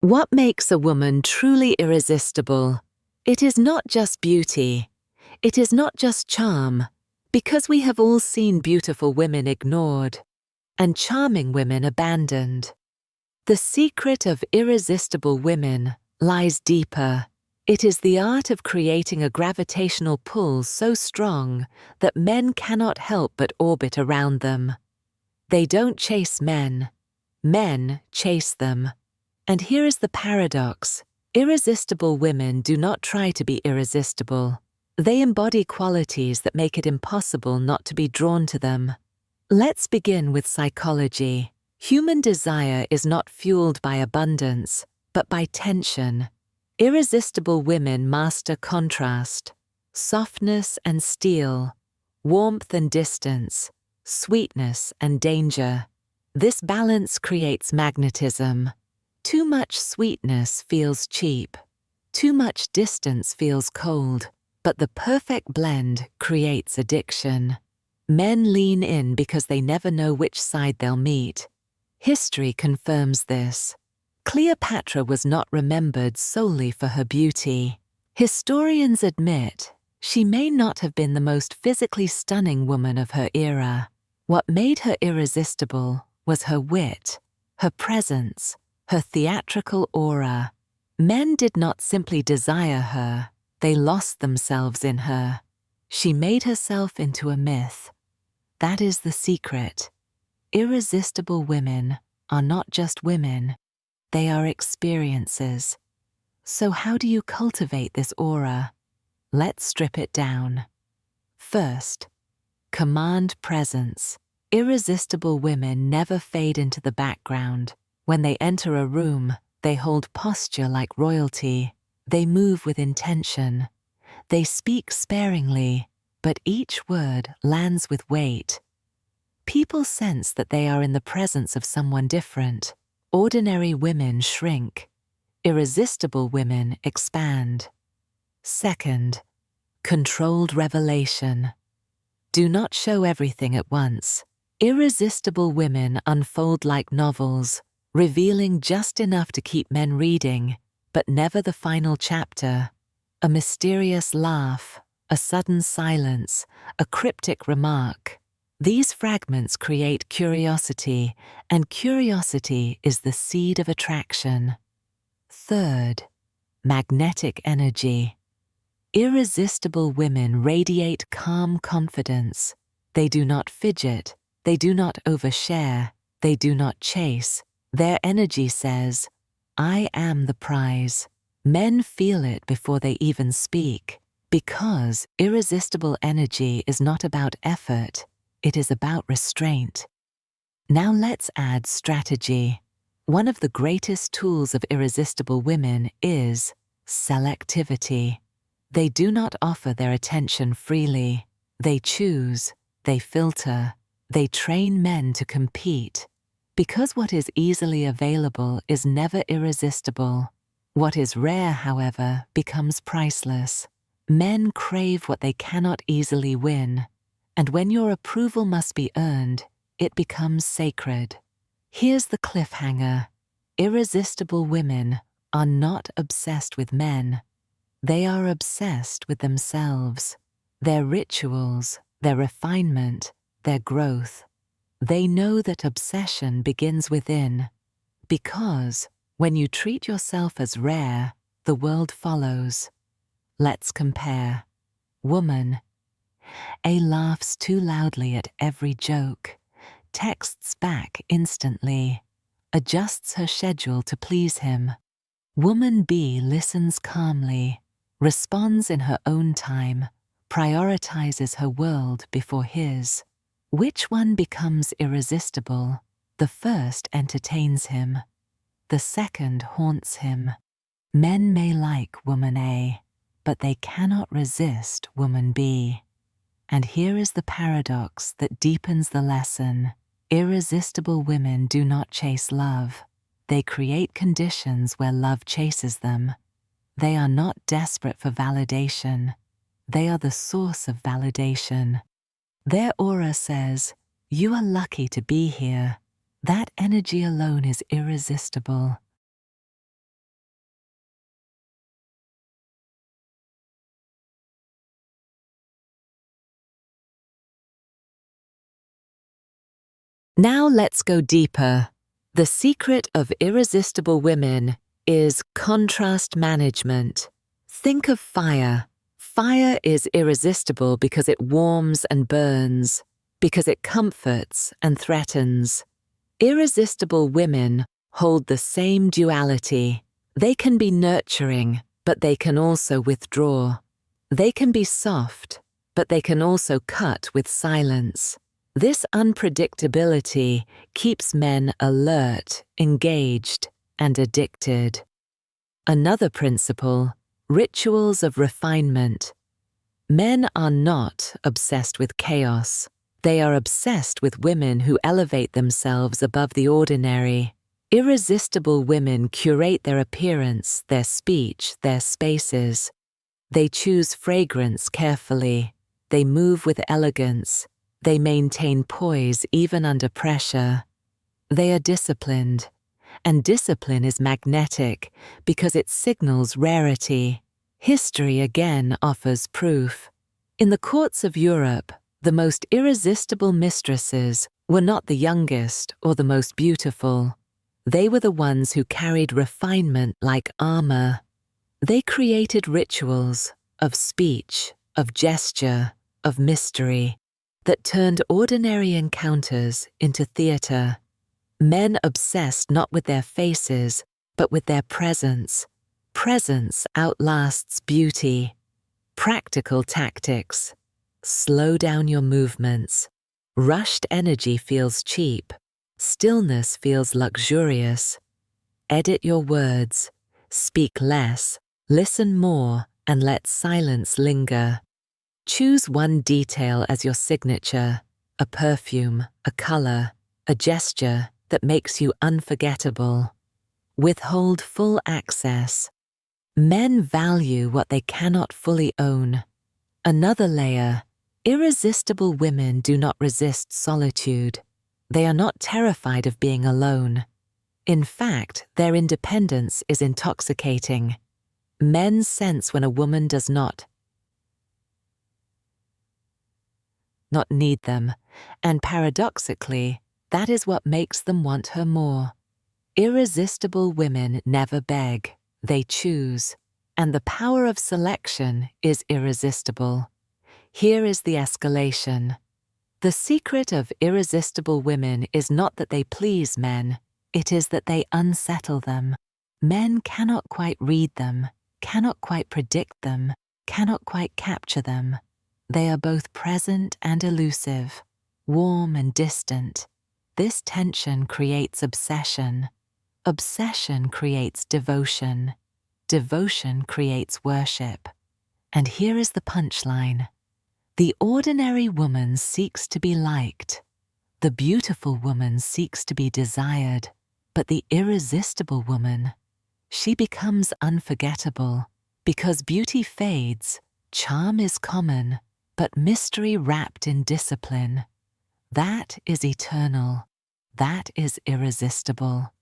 What makes a woman truly irresistible? It is not just beauty. It is not just charm, because we have all seen beautiful women ignored and charming women abandoned. The secret of irresistible women lies deeper. It is the art of creating a gravitational pull so strong that men cannot help but orbit around them. They don't chase men. Men chase them. And here is the paradox. Irresistible women do not try to be irresistible. They embody qualities that make it impossible not to be drawn to them. Let's begin with psychology. Human desire is not fueled by abundance, but by tension. Irresistible women master contrast, softness and steel, warmth and distance, sweetness and danger. This balance creates magnetism. Too much sweetness feels cheap. Too much distance feels cold. But the perfect blend creates addiction. Men lean in because they never know which side they'll meet. History confirms this. Cleopatra was not remembered solely for her beauty. Historians admit she may not have been the most physically stunning woman of her era. What made her irresistible was her wit, her presence, her theatrical aura. Men did not simply desire her, they lost themselves in her. She made herself into a myth. That is the secret. Irresistible women are not just women, they are experiences. So how do you cultivate this aura? Let's strip it down. First, command presence. Irresistible women never fade into the background. When they enter a room, they hold posture like royalty. They move with intention. They speak sparingly, but each word lands with weight. People sense that they are in the presence of someone different. Ordinary women shrink. Irresistible women expand. Second, controlled revelation. Do not show everything at once. Irresistible women unfold like novels, revealing just enough to keep men reading, but never the final chapter. A mysterious laugh, a sudden silence, a cryptic remark. These fragments create curiosity, and curiosity is the seed of attraction. Third, magnetic energy. Irresistible women radiate calm confidence. They do not fidget, they do not overshare, they do not chase. Their energy says, I am the prize. Men feel it before they even speak, because irresistible energy is not about effort, it is about restraint. Now let's add strategy. One of the greatest tools of irresistible women is selectivity. They do not offer their attention freely. They choose, they filter, they train men to compete. Because what is easily available is never irresistible. What is rare, however, becomes priceless. Men crave what they cannot easily win, and when your approval must be earned, it becomes sacred. Here's the cliffhanger. Irresistible women are not obsessed with men. They are obsessed with themselves, their rituals, their refinement, their growth. They know that obsession begins within, because when you treat yourself as rare, the world follows. Let's compare. Woman. A laughs too loudly at every joke, texts back instantly, adjusts her schedule to please him. Woman B listens calmly, responds in her own time, prioritizes her world before his. Which one becomes irresistible? The first entertains him. The second haunts him. Men may like woman A, but they cannot resist woman B. And here is the paradox that deepens the lesson. Irresistible women do not chase love. They create conditions where love chases them. They are not desperate for validation. They are the source of validation. Their aura says, you are lucky to be here. That energy alone is irresistible. Now let's go deeper. The secret of irresistible women is contrast management. Think of fire. Fire is irresistible because it warms and burns, because it comforts and threatens. Irresistible women hold the same duality. They can be nurturing, but they can also withdraw. They can be soft, but they can also cut with silence. This unpredictability keeps men alert, engaged, and addicted. Another principle: rituals of refinement. Men are not obsessed with chaos. They are obsessed with women who elevate themselves above the ordinary. Irresistible women curate their appearance, their speech, their spaces. They choose fragrance carefully. They move with elegance. They maintain poise even under pressure. They are disciplined, and discipline is magnetic because it signals rarity. History again offers proof. In the courts of Europe, the most irresistible mistresses were not the youngest or the most beautiful. They were the ones who carried refinement like armor. They created rituals of speech, of gesture, of mystery that turned ordinary encounters into theater. Men obsessed not with their faces, but with their presence. Presence outlasts beauty. Practical tactics. Slow down your movements. Rushed energy feels cheap. Stillness feels luxurious. Edit your words. Speak less. Listen more, and let silence linger. Choose one detail as your signature: a perfume, a color, a gesture that makes you unforgettable. Withhold full access. Men value what they cannot fully own. Another layer: irresistible women do not resist solitude. They are not terrified of being alone. In fact, their independence is intoxicating. Men sense when a woman does not need them, and paradoxically, that is what makes them want her more. Irresistible women never beg, they choose, and the power of selection is irresistible. Here is the escalation. The secret of irresistible women is not that they please men, it is that they unsettle them. Men cannot quite read them, cannot quite predict them, cannot quite capture them. They are both present and elusive, warm and distant. This tension creates obsession. Obsession creates devotion. Devotion creates worship. And here is the punchline. The ordinary woman seeks to be liked. The beautiful woman seeks to be desired. But the irresistible woman, she becomes unforgettable. Because beauty fades, charm is common, but mystery wrapped in discipline. That is eternal. That is irresistible.